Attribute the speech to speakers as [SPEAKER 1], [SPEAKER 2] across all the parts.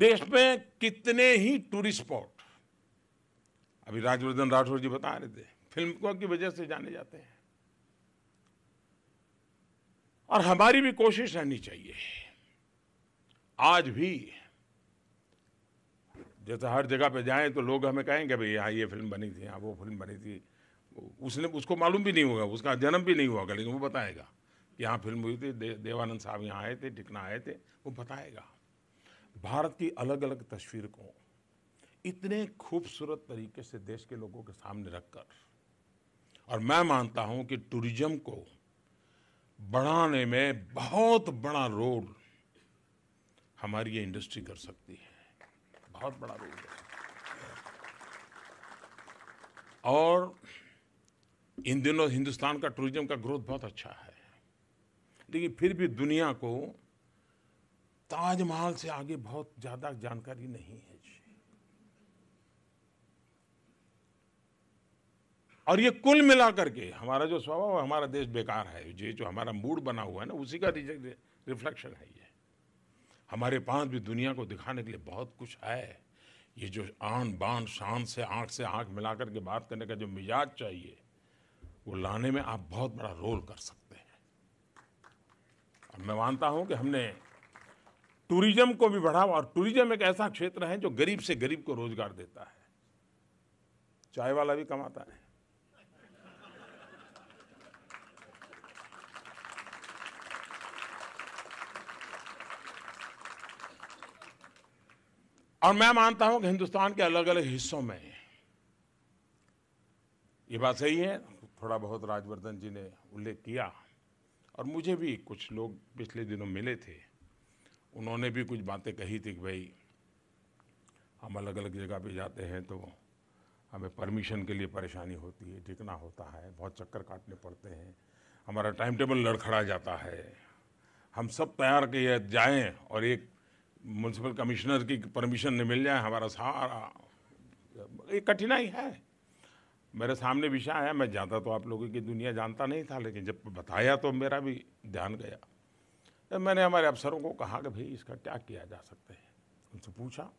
[SPEAKER 1] देश में कितने ही टूरिस्ट स्पॉट, अभी राज्यवर्धन राठौर जी बता रहे थे, फिल्म की वजह से जाने जाते हैं। और हमारी भी कोशिश रहनी चाहिए आज भी, जैसे हर जगह पे जाएं तो लोग हमें कहेंगे भाई यहाँ ये फिल्म बनी थी, यहाँ वो फिल्म बनी थी। उसको मालूम भी नहीं होगा, उसका जन्म भी नहीं हुआ होगा, लेकिन वो बताएगा कि यहाँ फिल्म हुई थी, देवानंद साहब यहाँ आए थे, टिकना आए थे, वो बताएगा। भारत की अलग अलग तस्वीर को इतने खूबसूरत तरीके से देश के लोगों के सामने रखकर, और मैं मानता हूँ कि टूरिज्म को बढ़ाने में बहुत बड़ा रोल हमारी ये इंडस्ट्री कर सकती है, बहुत बड़ा रोल है। और इन दिनों हिंदुस्तान का टूरिज्म का ग्रोथ बहुत अच्छा है, लेकिन फिर भी दुनिया को ताजमहल से आगे बहुत ज्यादा जानकारी नहीं है जी। और ये कुल मिलाकर के हमारा जो स्वभाव, हमारा देश बेकार है, ये जो हमारा मूड बना हुआ है ना, उसी का रिफ्लेक्शन है ये। हमारे पास भी दुनिया को दिखाने के लिए बहुत कुछ है। ये जो आन बान शान से आंख मिलाकर के बात करने का जो मिजाज चाहिए, वो लाने में आप बहुत बड़ा रोल कर सकते हैं। और मैं मानता हूं कि हमने टूरिज्म को भी बढ़ावा, और टूरिज्म एक ऐसा क्षेत्र है जो गरीब से गरीब को रोजगार देता है। चाय वाला भी कमाता है, और मैं मानता हूं कि हिंदुस्तान के अलग अलग हिस्सों में ये बात सही है, थोड़ा बहुत राजवर्धन जी ने उल्लेख किया, और मुझे भी कुछ लोग पिछले दिनों मिले थे, उन्होंने भी कुछ बातें कही थी कि भाई हम अलग अलग जगह पे जाते हैं तो हमें परमिशन के लिए परेशानी होती है, टिकना होता है, बहुत चक्कर काटने पड़ते हैं, हमारा टाइम टेबल लड़खड़ा जाता है, हम सब तैयार किए जाएं और एक म्यूनसिपल कमिश्नर की परमिशन न मिल जाए, हमारा सारा एक कठिनाई है। मेरे सामने विषय आया, मैं जानता तो आप लोगों की दुनिया जानता नहीं था, लेकिन जब बताया तो मेरा भी ध्यान गया। तो मैंने हमारे अफसरों को कहा कि भाई इसका क्या किया जा सकता है, उनसे पूछा,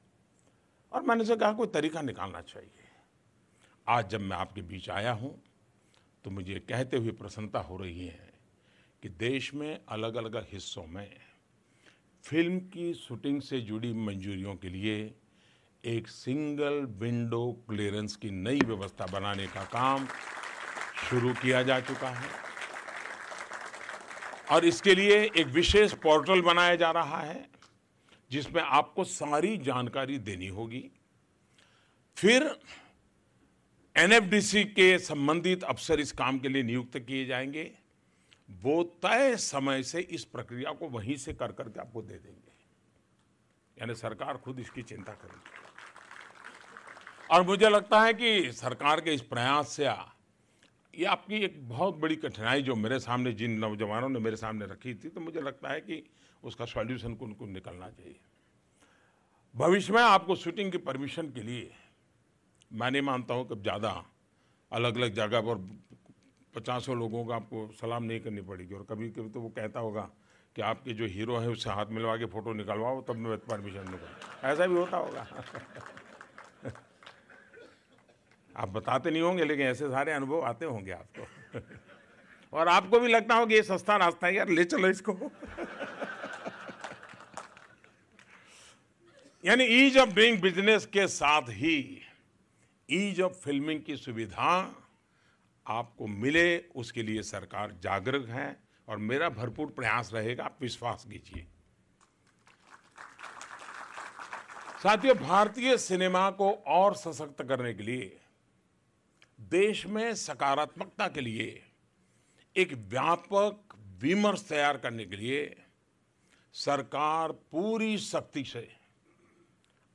[SPEAKER 1] और मैंने उनसे कहा कोई तरीका निकालना चाहिए। आज जब मैं आपके बीच आया हूँ तो मुझे कहते हुए प्रसन्नता हो रही है कि देश में अलग अलग हिस्सों में फिल्म की शूटिंग से जुड़ी मंजूरियों के लिए एक सिंगल विंडो क्लियरेंस की नई व्यवस्था बनाने का काम शुरू किया जा चुका है, और इसके लिए एक विशेष पोर्टल बनाया जा रहा है जिसमें आपको सारी जानकारी देनी होगी। फिर एनएफडीसी के संबंधित अफसर इस काम के लिए नियुक्त किए जाएंगे, वो तय समय से इस प्रक्रिया को वहीं से कर करके आपको दे देंगे, यानी सरकार खुद इसकी चिंता करेगी। और मुझे लगता है कि सरकार के इस प्रयास से ये आपकी एक बहुत बड़ी कठिनाई जो मेरे सामने जिन नौजवानों ने मेरे सामने रखी थी, तो मुझे लगता है कि उसका सॉल्यूशन उनको निकलना चाहिए। भविष्य में आपको शूटिंग की परमिशन के लिए मैं नहीं मानता हूँ कि ज़्यादा अलग अलग जगह पर 50 लोगों का आपको सलाम नहीं करनी पड़ेगी, और कभी कभी तो वो कहता होगा कि आपके जो हीरो हैं उससे हाथ मिलवा के फ़ोटो निकलवाओ तब मैं परमिशन निकलूँ, ऐसा भी होता होगा। आप बताते नहीं होंगे, लेकिन ऐसे सारे अनुभव आते होंगे आपको। और आपको भी लगता होगा ये सस्ता रास्ता है यार, ले चलो इसको। यानी ईज ऑफ डूइंग बिजनेस के साथ ही ईज ऑफ फिल्मिंग की सुविधा आपको मिले, उसके लिए सरकार जागरूक है, और मेरा भरपूर प्रयास रहेगा, आप विश्वास कीजिए। साथियों, भारतीय सिनेमा को और सशक्त करने के लिए, देश में सकारात्मकता के लिए एक व्यापक विमर्श तैयार करने के लिए सरकार पूरी शक्ति से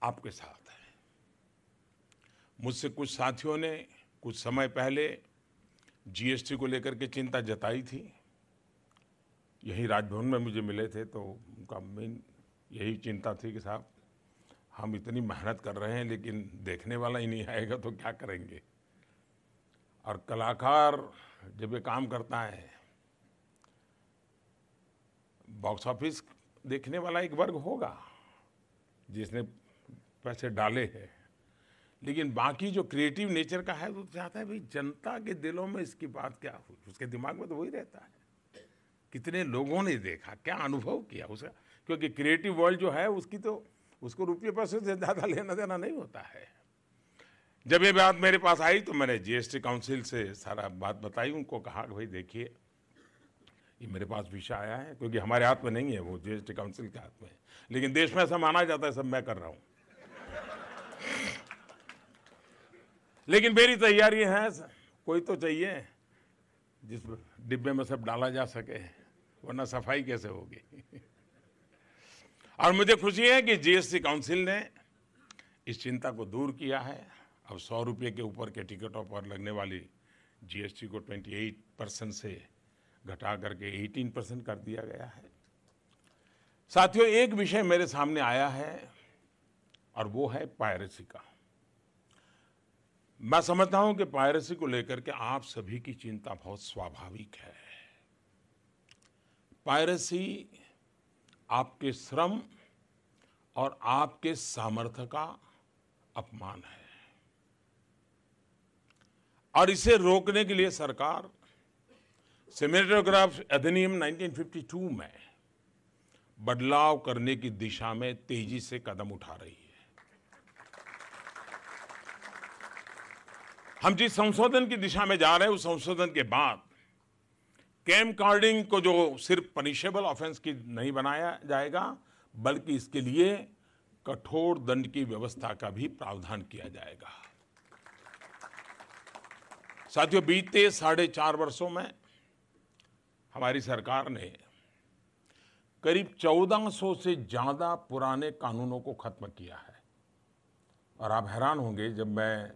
[SPEAKER 1] आपके साथ है। मुझसे कुछ साथियों ने कुछ समय पहले जीएसटी को लेकर के चिंता जताई थी, यही राजभवन में मुझे मिले थे, तो उनका मेन यही चिंता थी कि साहब हम इतनी मेहनत कर रहे हैं लेकिन देखने वाला ही नहीं आएगा तो क्या करेंगे। और कलाकार जब ये काम करता है, बॉक्स ऑफिस देखने वाला एक वर्ग होगा, जिसने पैसे डाले हैं, लेकिन बाकी जो क्रिएटिव नेचर का है वो चाहता है भाई जनता के दिलों में इसकी बात क्या हुई, उसके दिमाग में तो वही रहता है, कितने लोगों ने देखा, क्या अनुभव किया उसका, क्योंकि क्रिएटिव वर्ल्ड जो है उसकी तो उसको रुपये पैसे से ज़्यादा लेना देना नहीं होता है। जब ये बात मेरे पास आई तो मैंने जीएसटी काउंसिल से सारा बात बताई, उनको कहा कि भाई देखिए ये मेरे पास विषय आया है, क्योंकि हमारे हाथ में नहीं है, वो जीएसटी काउंसिल के हाथ में है, लेकिन देश में ऐसा माना जाता है सब मैं कर रहा हूँ। लेकिन मेरी तैयारी है, कोई तो चाहिए जिस डिब्बे में सब डाला जा सके, वरना सफाई कैसे होगी। और मुझे खुशी है कि जीएसटी काउंसिल ने इस चिंता को दूर किया है। अब 100 रुपये के ऊपर के टिकटों पर लगने वाली जीएसटी को 28% से घटा करके 18% कर दिया गया है। साथियों, एक विषय मेरे सामने आया है और वो है पायरेसी का। मैं समझता हूं कि पायरेसी को लेकर के आप सभी की चिंता बहुत स्वाभाविक है। पायरेसी आपके श्रम और आपके सामर्थ्य का अपमान है, और इसे रोकने के लिए सरकार सिनेमेटोग्राफ अधिनियम 1952 में बदलाव करने की दिशा में तेजी से कदम उठा रही है। हम जिस संशोधन की दिशा में जा रहे हैं, उस संशोधन के बाद कैम कार्डिंग को जो सिर्फ पनिशेबल ऑफेंस की नहीं बनाया जाएगा, बल्कि इसके लिए कठोर दंड की व्यवस्था का भी प्रावधान किया जाएगा। साथियों, बीते 4.5 वर्षों में हमारी सरकार ने करीब 1400 से ज्यादा पुराने कानूनों को खत्म किया है। और आप हैरान होंगे, जब मैं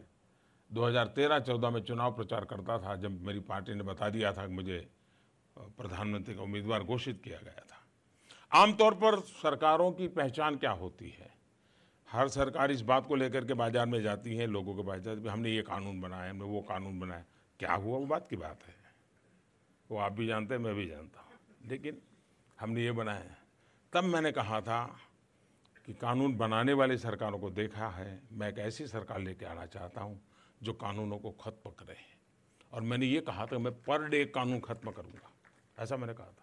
[SPEAKER 1] 2013-14 में चुनाव प्रचार करता था, जब मेरी पार्टी ने बता दिया था कि मुझे प्रधानमंत्री का उम्मीदवार घोषित किया गया था, आमतौर पर सरकारों की पहचान क्या होती है, हर सरकार इस बात को लेकर के बाजार में जाती है, लोगों के पास जाती है, हमने ये कानून बनाया, हमने वो कानून बनाया। क्या हुआ वो बात की बात है, वो आप भी जानते हैं, मैं भी जानता हूँ, लेकिन हमने ये बनाया। तब मैंने कहा था कि कानून बनाने वाली सरकारों को देखा है, मैं एक ऐसी सरकार लेके आना चाहता हूँ जो कानूनों को खत्म करे। और मैंने ये कहा था मैं पर डे कानून खत्म करूँगा, ऐसा मैंने कहा था।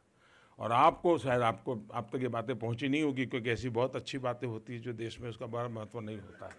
[SPEAKER 1] और आपको शायद आप तक ये बातें पहुँची नहीं होगी, क्योंकि ऐसी बहुत अच्छी बातें होती है जो देश में उसका बड़ा महत्व नहीं होता है।